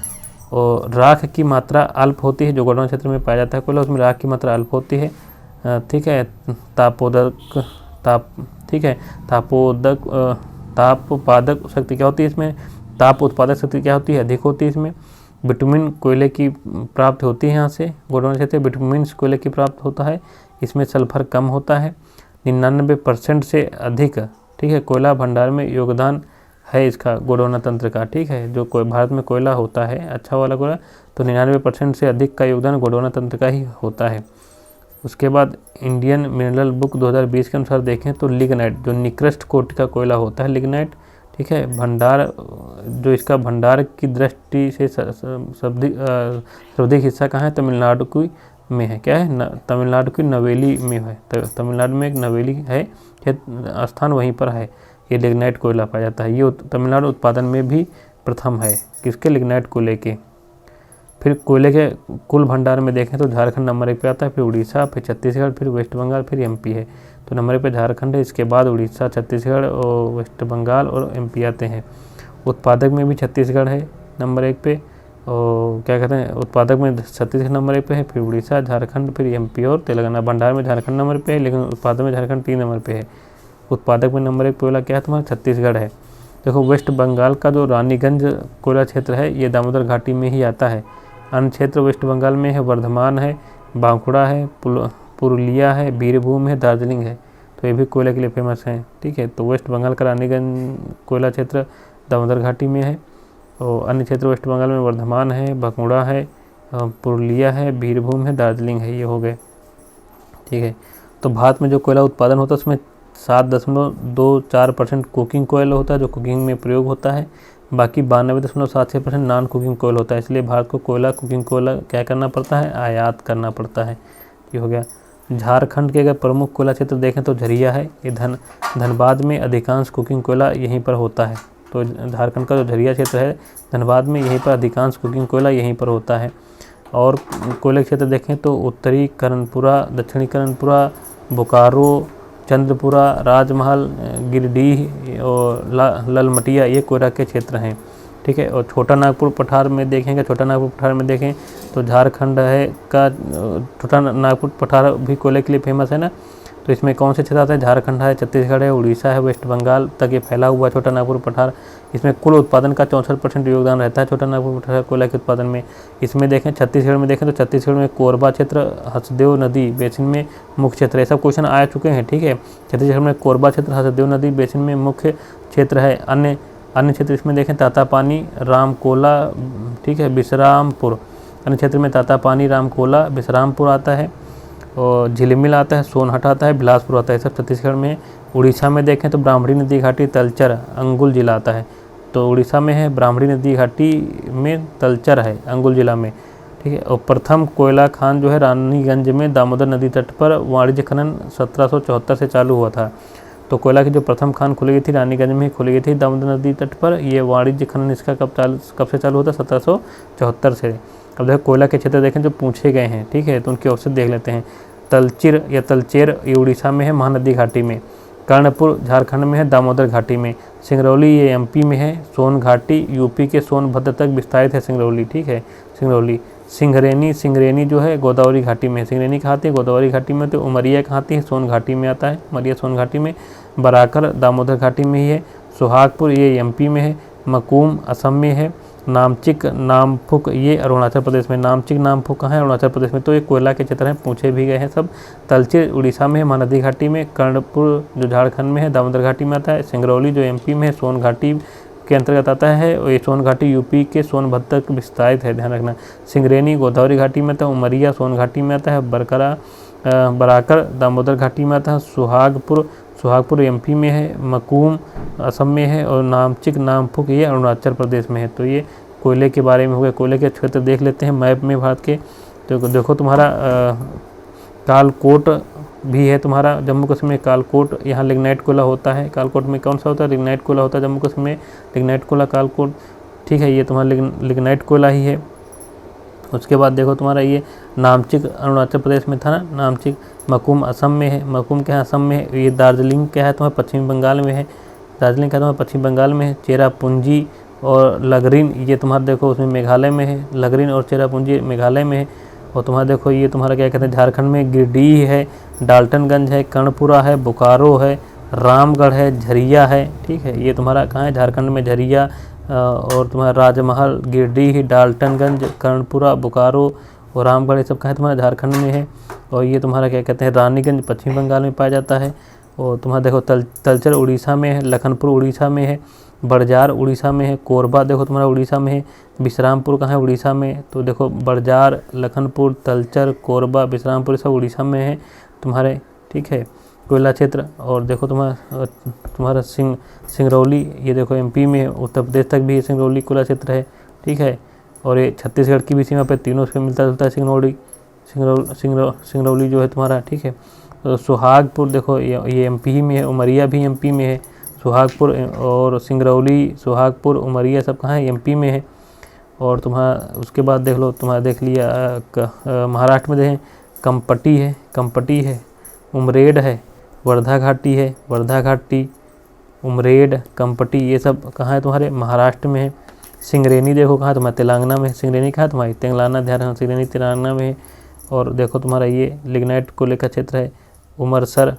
और राख की मात्रा अल्प होती है, जो गोंडवाना क्षेत्र में पाया जाता है कोयला, उसमें राख की मात्रा अल्प होती है, ठीक है। ताप उत्पादक शक्ति क्या होती है इसमें, ताप उत्पादक शक्ति क्या होती है, अधिक होती है इसमें। बिटुमिन कोयले की प्राप्त होती है यहाँ से, गोंडवाना क्षेत्र में बिटुमिन कोयले की प्राप्त होता है, इसमें सल्फर कम होता है। 99% से अधिक, ठीक है, कोयला भंडार में योगदान है इसका गोंडवाना तंत्र का, ठीक है। जो भारत में कोयला होता है अच्छा वाला कोयला, तो 99% से अधिक का योगदान गोंडवाना तंत्र का ही होता है। उसके बाद इंडियन मिनरल बुक 2020 के अनुसार देखें तो लिग्नाइट जो निकृष्ट कोटि का कोयला होता है, लिग्नाइट, ठीक है, भंडार जो इसका भंडार की दृष्टि से सर्वाधिक हिस्सा कहाँ है, तमिलनाडु की में है, क्या है, तमिलनाडु की नवेली में है। तमिलनाडु में एक नवेली है स्थान, वहीं पर है ये लिग्नाइट कोयला पाया जाता है। ये तमिलनाडु उत्पादन में भी प्रथम है, किसके, लिग्नाइट कोयले के। फिर कोयले के कुल भंडार में देखें तो झारखंड नंबर 1 पे आता है, फिर उड़ीसा, फिर छत्तीसगढ़, फिर वेस्ट बंगाल, फिर एमपी है। तो नंबर 1 पे झारखंड है, इसके बाद उड़ीसा, छत्तीसगढ़ और वेस्ट बंगाल और एमपी आते हैं। उत्पादक में भी छत्तीसगढ़ है नंबर 1 पे, और क्या कहते हैं, उत्पादक में छत्तीसगढ़ नंबर 1 पे है, फिर उड़ीसा, झारखंड, फिर एमपी और तेलंगाना। भंडार में झारखंड नंबर पे है, लेकिन उत्पादक में झारखंड 3 नंबर पे है। उत्पादक में नंबर 1 कोयला क्या है तुम्हारा, छत्तीसगढ़ है। देखो वेस्ट बंगाल का जो रानीगंज कोयला क्षेत्र है ये दामोदर घाटी में ही आता है। अन्य क्षेत्र वेस्ट बंगाल में है, वर्धमान है, बांकुड़ा है, पुरुलिया है, बीरभूम है, दार्जिलिंग है। तो ये भी कोयले के लिए फेमस हैं, ठीक है। तो वेस्ट बंगाल का रानीगंज कोयला क्षेत्र दामोदर घाटी में है, और अन्य क्षेत्र वेस्ट बंगाल में वर्धमान है, बांकुड़ा है, पुरुलिया है, बीरभूम है, दार्जिलिंग है, ये हो गए, ठीक है। तो भारत में जो कोयला उत्पादन होता है उसमें 7.24% कुकिंग कोयल होता है, जो कुकिंग में प्रयोग होता है। बाकी 92.76% नॉन कुकिंग कोयल होता है। इसलिए भारत को कुकिंग कोयला क्या करना पड़ता है, आयात करना पड़ता है। ये हो गया। झारखंड के अगर प्रमुख कोयला क्षेत्र देखें तो झरिया है, ये धनबाद में अधिकांश कुकिंग कोयला यहीं पर होता है। तो झारखंड का जो झरिया क्षेत्र है धनबाद में, यहीं पर अधिकांश कुकिंग कोयला यहीं पर होता है। और कोयले क्षेत्र देखें तो उत्तरी कर्णपुरा, दक्षिणी कर्णपुरा, बोकारो, चंद्रपुरा, राजमहल, गिरिडीह और ललमटिया ये कोयला के क्षेत्र हैं, ठीक है। और छोटा नागपुर पठार में देखेंगे, छोटा नागपुर पठार में देखें तो झारखंड है का छोटा नागपुर पठार भी कोयले के लिए फेमस है ना। तो इसमें कौन से क्षेत्र आता है, झारखंड है, छत्तीसगढ़ है, उड़ीसा है, वेस्ट बंगाल तक ये फैला हुआ छोटा नागपुर पठार। इसमें कुल उत्पादन का 64% योगदान रहता है छोटा नागपुर पठार कोयला के उत्पादन में। इसमें देखें छत्तीसगढ़ में देखें तो छत्तीसगढ़ में कोरबा क्षेत्र, हसदेव नदी बेसिन में मुख्य क्षेत्र, ये सब क्वेश्चन आ चुके हैं, ठीक है। छत्तीसगढ़ में कोरबा क्षेत्र, हसदेव नदी बेसिन में मुख्य क्षेत्र है। अन्य क्षेत्र इसमें देखें तातापानी, रामकोला, ठीक है, विश्रामपुर। अन्य क्षेत्र में तातापानी, रामकोला, विश्रामपुर आता है, और झिलमिल आता है, सोनहट आता है, बिलासपुर आता है, सब छत्तीसगढ़ में। उड़ीसा में देखें तो ब्राह्मणी नदी घाटी, तलचर, अंगुल जिला आता है। तो उड़ीसा में है ब्राह्मणी नदी घाटी में, तलचर है अंगुल जिला में, ठीक है। और प्रथम कोयला खान जो है रानीगंज में दामोदर नदी तट पर वाणिज्य खनन 1774 से चालू हुआ था। तो कोयला की जो प्रथम खान खुली गई थी रानीगंज में ही खुली गई थी दामोदर नदी तट पर। ये वाणिज्य खनन इसका कब से चालू होता, 1774 से। अब देखो कोयला के क्षेत्र देखें जो पूछे गए हैं, ठीक है, तो उनके औसत देख लेते हैं। तलचिर या तलचेर ये उड़ीसा में है, महानदी घाटी में। कर्णपुर झारखंड में है, दामोदर घाटी में। सिंगरौली ये एमपी में है। सोन घाटी यूपी के सोनभद्र तक विस्तारित है सिंगरौली, ठीक है, सिंगरौली। सिंगरेनी जो है गोदावरी घाटी में। सिंगरेनी कहाँ आती है, गोदावरी घाटी में। तो उमरिया कहाँ आती है, सोन घाटी में आता है, उमरिया सोन घाटी में। बराकर दामोदर घाटी में ही है। सुहागपुर ये एमपी में है। मकूम असम में है। नामचिक नामफुक ये अरुणाचल प्रदेश में, नामचिक नामफुक कहाँ है, अरुणाचल प्रदेश में। तो ये कोयला के क्षेत्र हैं, पूछे भी गए हैं सब। तलचेर उड़ीसा में है, महानदी घाटी में। कर्णपुर जो झारखंड में है, दामोदर घाटी में आता है। सिंगरौली जो एमपी में है, सोन घाटी के अंतर्गत आता है। और ये सोन घाटी यूपी के सोनभद्र तक विस्तारित है, ध्यान रखना। सिंगरेनी गोदावरी घाटी में आता है। उमरिया सोन घाटी में आता है। बराकर दामोदर घाटी में आता है। सुहागपुर एमपी में है। मकूम असम में है। और नामचिक नामफुक ये अरुणाचल प्रदेश में है। तो ये कोयले के बारे में हो गया। कोयले के क्षेत्र देख लेते हैं मैप में भारत के। तो देखो तुम्हारा कालकोट भी है तुम्हारा जम्मू कश्मीर में। कालकोट यहाँ लिग्नाइट कोयला होता है। कालकोट में कौन सा होता है, लिग्नाइट कोयला होता है जम्मू कश्मीर में, लिग्नाइट कोयला कालकोट, ठीक है। ये तुम्हारा लिग्नाइट कोयला ही है। उसके बाद देखो तुम्हारा ये नामचिक अरुणाचल प्रदेश में था ना, नामचिक। मकूम असम में है। मकूम क्या है, असम में है। ये दार्जिलिंग क्या है तुम्हारा पश्चिम बंगाल में है। दार्जिलिंग क्या है तुम्हारा पश्चिम बंगाल में है। चेरापूंजी और लगरिन ये तुम्हारा देखो उसमें मेघालय में है। लगरिन और चेरापूंजी मेघालय में है। और तुम्हारा देखो ये तुम्हारा क्या कहते हैं झारखंड में गिरिडीह है, डाल्टनगंज है, कर्णपुरा है, बोकारो है, रामगढ़ है, झरिया है, ठीक है। ये तुम्हारा कहाँ है, झारखंड में झरिया और तुम्हारा राजमहल, गिरिडीह, डाल्टनगंज, कर्णपुरा, बोकारो और रामगढ़ ये सब कहाँ है तुम्हारा झारखंड में है। और ये तुम्हारा क्या कहते हैं रानीगंज पश्चिम बंगाल में पाया जाता है। और तुम्हारा देखो तलचर उड़ीसा में है। लखनपुर उड़ीसा में है। बड़जार उड़ीसा में है। कोरबा देखो तुम्हारा उड़ीसा में है। विश्रामपुर कहाँ है, उड़ीसा में। तो देखो बड़जार, लखनपुर, तलचर, कोरबा, विश्रामपुर सब उड़ीसा में है तुम्हारे, ठीक है, कोयला क्षेत्र। और देखो तुम्हारा सिंगरौली ये देखो एमपी में है। उत्तर प्रदेश तक भी ये सिंगरौली कोयला क्षेत्र है, ठीक है। और ये छत्तीसगढ़ की भी सीमा पे तीनों से मिलता जुलता है सिंगरौली जो है तुम्हारा, ठीक है। तो सुहागपुर देखो ये एमपी में है। उमरिया भी एमपी में है। सुहागपुर और सिंगरौली, सुहागपुर, उमरिया सब कहाँ है, एमपी में है। और तुम्हारा उसके बाद देख लो, तुम्हारा देख लिया महाराष्ट्र में देखें कंपटी है, उमरेड है, वर्धा घाटी है, वर्धा घाटी, उमरेड, कंपटी ये सब कहाँ है तुम्हारे महाराष्ट्र में है। सिंगरेनी देखो कहाँ तुम्हारा तेलंगाना में है। सिंगरेनी कहाँ तुम्हारी तेलंगाना, ध्यान रखना सिंगरेनी तेलंगाना में है। और देखो तुम्हारा ये लिग्नाइट कोयले का क्षेत्र है उमरसर,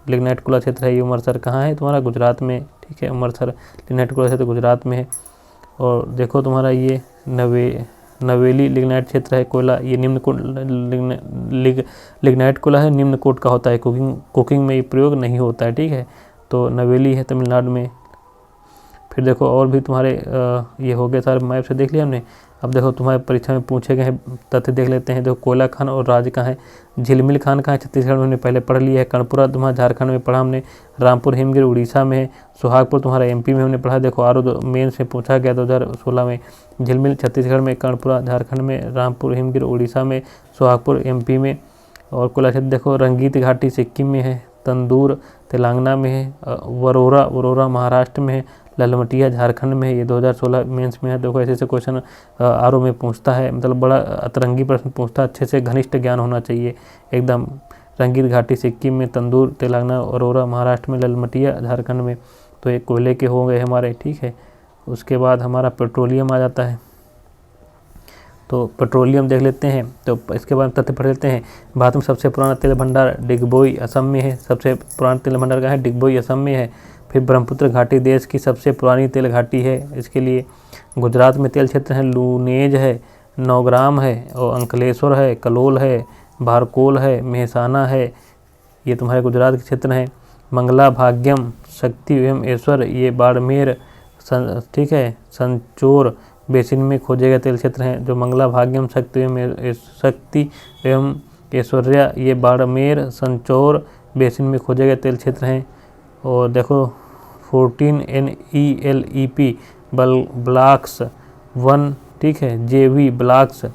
लिग्नाइट कोयला क्षेत्र है ये उमरसर कहाँ है तुम्हारा लिग्नाइट में, ठीक है। उमरसर लिग्नाइट कोयला क्षेत्र गुजरात में है। और देखो तुम्हारा ये नवेली लिग्नाइट क्षेत्र है कोयला, ये निम्न कोट लिग्नाइट कोयला है, निम्न कोट का होता है, कुकिंग में ये प्रयोग नहीं होता है, ठीक है। तो नवेली है तमिलनाडु में। फिर देखो और भी तुम्हारे ये हो गए सारे मैप से देख लिया हमने। अब देखो तुम्हारे परीक्षा में पूछे गए तथ्य देख लेते हैं। देखो कोयला खान और राज्य कहाँ है, झिलमिल खान कहाँ है, छत्तीसगढ़ में हमने पहले पढ़ लिया है। कर्णपुरा तुम्हारा झारखंड में पढ़ा हमने। रामपुर हिमगिर उड़ीसा में है। सुहागपुर तुम्हारा एमपी में हमने पढ़ा। देखो आर मेंस में पूछा गया 2016 में। झिलमिल छत्तीसगढ़ में, कर्णपुरा झारखंड में, रामपुर हिमगिर उड़ीसा में, सुहागपुर एमपी में। और कोयला क्षेत्र देखो रंगीत घाटी सिक्किम में है, तंदूर तेलंगाना में है, वरोरा महाराष्ट्र में है, ललमटिया झारखंड में है। ये 2016 मेंस में है। देखो ऐसे क्वेश्चन आर में पूछता है, मतलब बड़ा अतरंगी प्रश्न पूछता है, अच्छे से घनिष्ठ ज्ञान होना चाहिए एकदम। रंगीत घाटी सिक्किम में, तंदूर तेलंगाना, वरोरा महाराष्ट्र में, ललमटिया झारखंड में। तो ये कोयले के हो गए हमारे, ठीक है। उसके बाद हमारा पेट्रोलियम आ जाता है। तो पेट्रोलियम देख लेते हैं। तो इसके बाद तथ्य पढ़ लेते हैं। भारत में सबसे पुराना तेल भंडार डिगबोई असम में है। सबसे पुराना तेल भंडार कहाँ है, डिगबोई असम में है। फिर ब्रह्मपुत्र घाटी देश की सबसे पुरानी तेल घाटी है। इसके लिए गुजरात में तेल क्षेत्र है, लूनेज है, नौग्राम है, और अंकलेश्वर है, कलोल है, भारकोल है, मेहसाना है, ये तुम्हारे गुजरात के क्षेत्र हैं। मंगला, भाग्यम, शक्ति एवं ऐश्वर ये बाड़मेर, ठीक है, संचोर बेसिन में खोजे गए तेल क्षेत्र हैं। जो मंगला, भाग्यम, शक्ति एवं ऐश्वर्या ये बाड़मेर, संचोर बेसिन में खोजे गए तेल क्षेत्र हैं। और देखो 14 NELEP ब्लॉक्स 1, ठीक है, JV ब्लॉक्स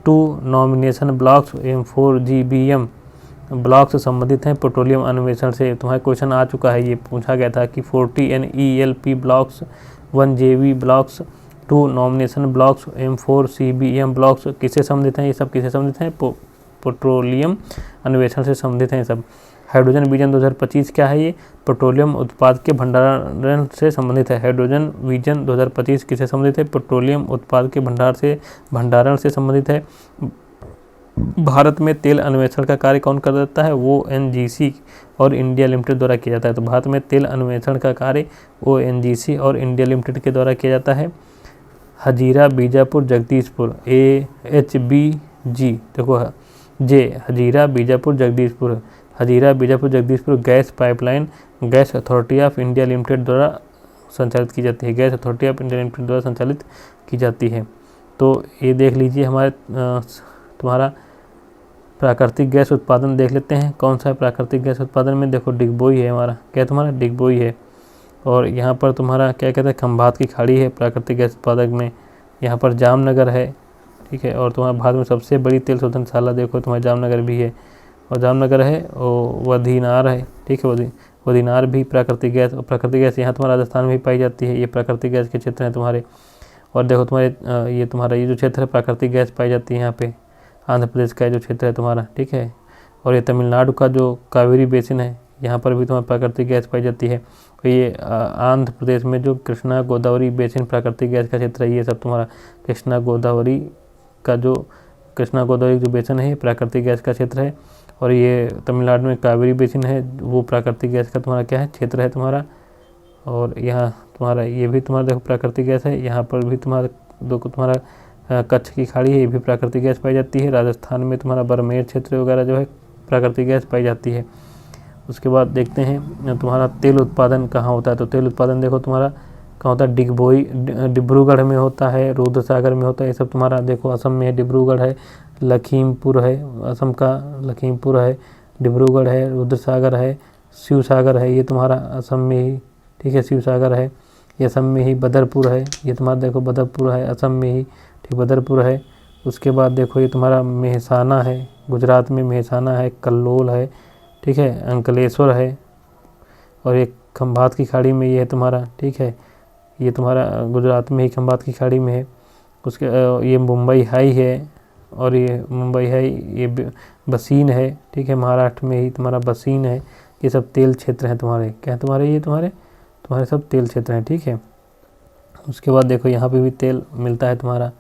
2 नॉमिनेशन ब्लॉक्स एवं 4 GBM ब्लॉक्स संबंधित हैं पेट्रोलियम अन्वेषण से। तुम्हारा क्वेश्चन आ चुका है, ये पूछा गया था कि 40 NELP blocks, 1 JV blocks, 2 nomination blocks एवं 4 CBM ब्लॉक्स किससे संबंधित हैं, ये सब किससे संबंधित हैं, पेट्रोलियम अन्वेषण से संबंधित हैं सब। हाइड्रोजन विजन 2025 क्या है, ये पेट्रोलियम उत्पाद के भंडारण से संबंधित है। हाइड्रोजन विजन 2025 किससे संबंधित है, पेट्रोलियम उत्पाद के भंडारण से संबंधित है। भारत में तेल अन्वेषण का कार्य कौन कर देता है, ONGC और इंडिया लिमिटेड द्वारा किया जाता है। तो भारत में तेल अन्वेषण का कार्य ONGC और इंडिया लिमिटेड के द्वारा किया जाता है। हजीरा बीजापुर जगदीशपुर, HBG। देखो जे Hazira Bijapur Jagdishpur, Hazira Bijapur Jagdishpur gas pipeline gas authority of India limited द्वारा संचालित की जाती है, gas authority of India limited द्वारा संचालित की जाती है। तो ये देख लीजिए हमारे तुम्हारा प्राकृतिक गैस उत्पादन देख लेते हैं। कौन सा है प्राकृतिक गैस उत्पादन में? देखो डिगबोई है हमारा, क्या तुम्हारा डिगबोई है। और यहाँ पर तुम्हारा क्या कहते हैं, खंभात की खाड़ी है प्राकृतिक गैस उत्पादक में। यहाँ पर जामनगर है, ठीक है। और तुम्हारा भारत में सबसे बड़ी तेल शोधनशाला देखो तुम्हारा जामनगर भी है, और जामनगर है, और वधीनार है, ठीक है। वधीनार भी प्राकृतिक गैस, और प्राकृतिक गैस यहाँ तुम्हारा राजस्थान में भी पाई जाती है। ये प्राकृतिक गैस के क्षेत्र हैं तुम्हारे। और देखो तुम्हारे ये तुम्हारा ये जो क्षेत्र है प्राकृतिक गैस पाई जाती है यहाँ पे, आंध्र प्रदेश का जो क्षेत्र है तुम्हारा, ठीक है। और ये तमिलनाडु का जो कावेरी बेसिन है, यहाँ पर भी तुम्हारा प्राकृतिक गैस पाई जाती है। और ये आंध्र प्रदेश में जो कृष्णा गोदावरी बेसिन प्राकृतिक गैस का क्षेत्र है, ये सब तुम्हारा कृष्णा गोदावरी जो बेसिन है प्राकृतिक गैस का क्षेत्र है। और ये तमिलनाडु में कावेरी बेसिन है, वो प्राकृतिक गैस का तुम्हारा क्या है, क्षेत्र है तुम्हारा। और यहाँ तुम्हारा ये भी तुम्हारा देखो प्राकृतिक गैस है। यहाँ पर भी तुम्हारा कच्छ की खाड़ी है, ये भी प्राकृतिक गैस पाई जाती है। राजस्थान में तुम्हारा बरमेर क्षेत्र वगैरह जो है प्राकृतिक गैस पाई जाती है। उसके बाद देखते हैं तुम्हारा तेल उत्पादन कहाँ होता है। तो तेल उत्पादन देखो तुम्हारा कहाँ होता है, डिब्रूगढ़ में होता है, रुद्रसागर में होता है। ये सब तुम्हारा देखो असम में है, डिब्रूगढ़ है, लखीमपुर है, असम का लखीमपुर है, डिब्रूगढ़ है, रुद्रसागर है, शिवसागर है, ये तुम्हारा असम में ही, ठीक है। शिवसागर है, ये असम में ही। बदरपुर है, ये तुम्हारा देखो बदरपुर है, असम में ही, ठीक, बदरपुर है। उसके बाद देखो ये तुम्हारा मेहसाना है, गुजरात में मेहसाना है, कल्लोल है, ठीक है, अंकलेश्वर है। और ये खंभात की खाड़ी में ये है तुम्हारा, ठीक है, ये तुम्हारा गुजरात में ही खंभात की खाड़ी में है। उसके ये मुंबई हाई है, और ये मुंबई हाई ये बसीन है, ठीक है, महाराष्ट्र में ही तुम्हारा बसीन है। ये सब तेल क्षेत्र हैं तुम्हारे, क्या है तुम्हारे, ये तुम्हारे सब तेल क्षेत्र हैं, ठीक है। उसके बाद देखो यहाँ पे भी तेल मिलता है तुम्हारा,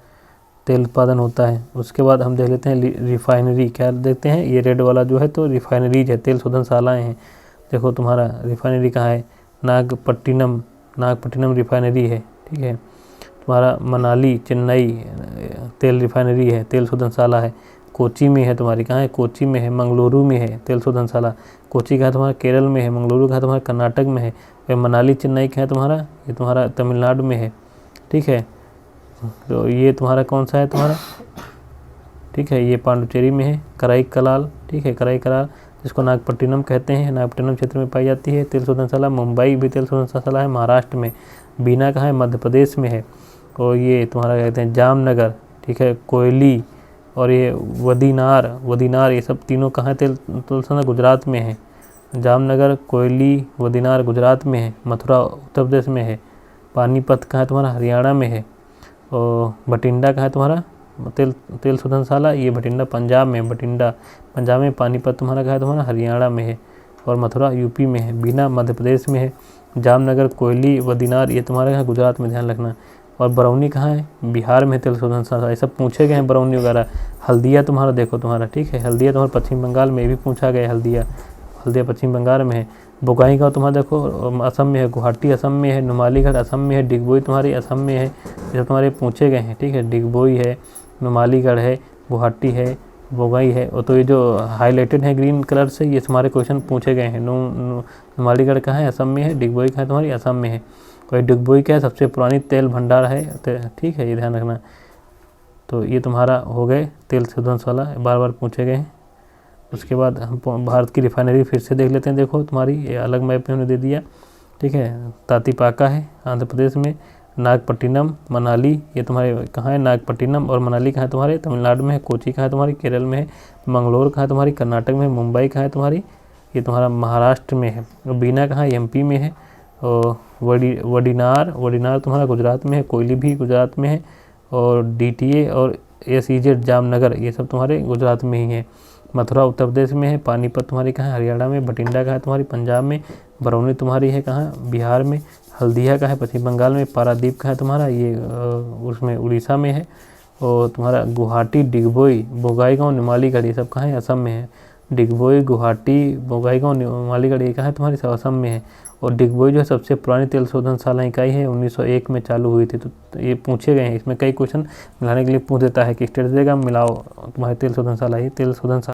तेल उत्पादन होता है। उसके बाद हम देख लेते हैं रिफाइनरी, क्या देखते हैं, ये रेड वाला जो है तो रिफाइनरीज है, तेल शोधनशालाएँ हैं। देखो तुम्हारा रिफाइनरी कहाँ है, नागपट्टिनम रिफाइनरी है, ठीक है। तुम्हारा मनाली चेन्नई तेल रिफाइनरी है, तेल शोधनशाला है। कोची में है तुम्हारी, कहाँ है, कोची में है। मंगलुरु में है तेल शोधनशाला। कोची का है तुम्हारा केरल में है, मंगलुरु का है तुम्हारा कर्नाटक में है। और मनाली चेन्नई का है तुम्हारा, ये तुम्हारा तमिलनाडु में है, ठीक है। तो ये तुम्हारा कौन सा है तुम्हारा, ठीक है, ये पांडुचेरी में है। कराईकलाल, ठीक है, कराईकलाल जिसको नागपट्टिनम कहते हैं, नागपट्टिनम क्षेत्र में पाई जाती है तेल शोधनशाला। मुंबई भी तेल शोधनशाला है महाराष्ट्र में। बीना कहाँ है, मध्य प्रदेश में है। और ये तुम्हारा कहते हैं जामनगर, ठीक है, कोयली, और ये वदीनार ये सब तीनों कहाँ है तेल शोधनशाला, गुजरात में है। जामनगर, कोयली, वदीनार गुजरात में है। मथुरा उत्तर प्रदेश में है। पानीपत कहाँ है तुम्हारा, हरियाणा में है। और भटिंडा कहाँ है तुम्हारा तेल शोधनशाला, ये भटिंडा पंजाब में, भटिंडा पंजाब में। पानीपत तुम्हारा कहाँ है तुम्हारा, हरियाणा में है। और मथुरा यूपी में है। बीना मध्य प्रदेश में है। जामनगर, कोयली, वदीनार ये तुम्हारे यहाँ गुजरात में, ध्यान रखना। और बरौनी कहाँ है, बिहार में तेल शोधनशाला। ये सब पूछे गए हैं बरौनी वगैरह। हल्दिया तुम्हारा देखो तुम्हारा, ठीक है, हल्दिया तुम्हारा पश्चिम बंगाल में भी पूछा गया है। हल्दिया पश्चिम बंगाल में है। बोकाईगांव तुम्हारा देखो असम में है। गुवाहाटी असम में है। नुमालीगढ़ असम में है। डिगबोई तुम्हारी असम में है। ये तुम्हारे पूछे गए हैं, ठीक है। डिगबोई है, नुमालीगढ़ है, गुवाहाटी है, बोगाई है। और तो ये जो हाईलाइटेड है ग्रीन कलर से, ये तुम्हारे क्वेश्चन पूछे गए हैं। नुमालीगढ़ कहाँ है, असम में है। डिगबोई कहाँ है तुम्हारी, असम में है। और डिगबोई क्या है, सबसे पुरानी तेल भंडार है, ठीक है, ये ध्यान रखना। तो ये तुम्हारा हो गए तेल शोधनशाला, बार बार पूछे गए हैं। उसके बाद हम भारत की रिफाइनरी फिर से देख लेते हैं। देखो तुम्हारी ये अलग मैप में उन्होंने दे दिया, ठीक है। तातीपाका है आंध्र प्रदेश में। नागपट्टिनम, मनाली ये तुम्हारे कहाँ है, नागपट्टिनम और मनाली कहाँ है तुम्हारे, तमिलनाडु में है। कोची कहाँ है तुम्हारी, केरल में है। मंगलोर कहाँ है तुम्हारी, कर्नाटक में है। मुंबई कहाँ है तुम्हारी, ये तुम्हारा महाराष्ट्र में है। और बीना कहाँ है, एमपी में है। और वडीनार तुम्हारा गुजरात में है। कोयली भी गुजरात में है। और DTA और SEZ जामनगर ये सब तुम्हारे गुजरात में ही है। मथुरा उत्तर प्रदेश में है। पानीपत तुम्हारी कहाँ है, हरियाणा में। भटिंडा कहाँ है तुम्हारी, पंजाब में। बरौनी तुम्हारी है कहाँ, बिहार में। हल्दिया का है पश्चिम बंगाल में। पारादीप का है तुम्हारा, ये उसमें उड़ीसा में है। और तुम्हारा गुवाहाटी, डिगबोई, बोगाईगांव, नुमालीगढ़ ये सब कहाँ है, असम में है। डिगबोई, गुवाहाटी, बोंगाईगांव, नुमालीगढ़ ये कहाँ है तुम्हारी? असम में है। और डिगबोई जो है सबसे पुरानी तेल शोधनशाला इकाई है, 1901 में चालू हुई थी। तो ये पूछे गए हैं, इसमें कई क्वेश्चन मिलाने के लिए पूछ देता है कि स्टेट देगा, मिलाओ तुम्हारी तेल शोधनशाला, ही तेल शोधनशाला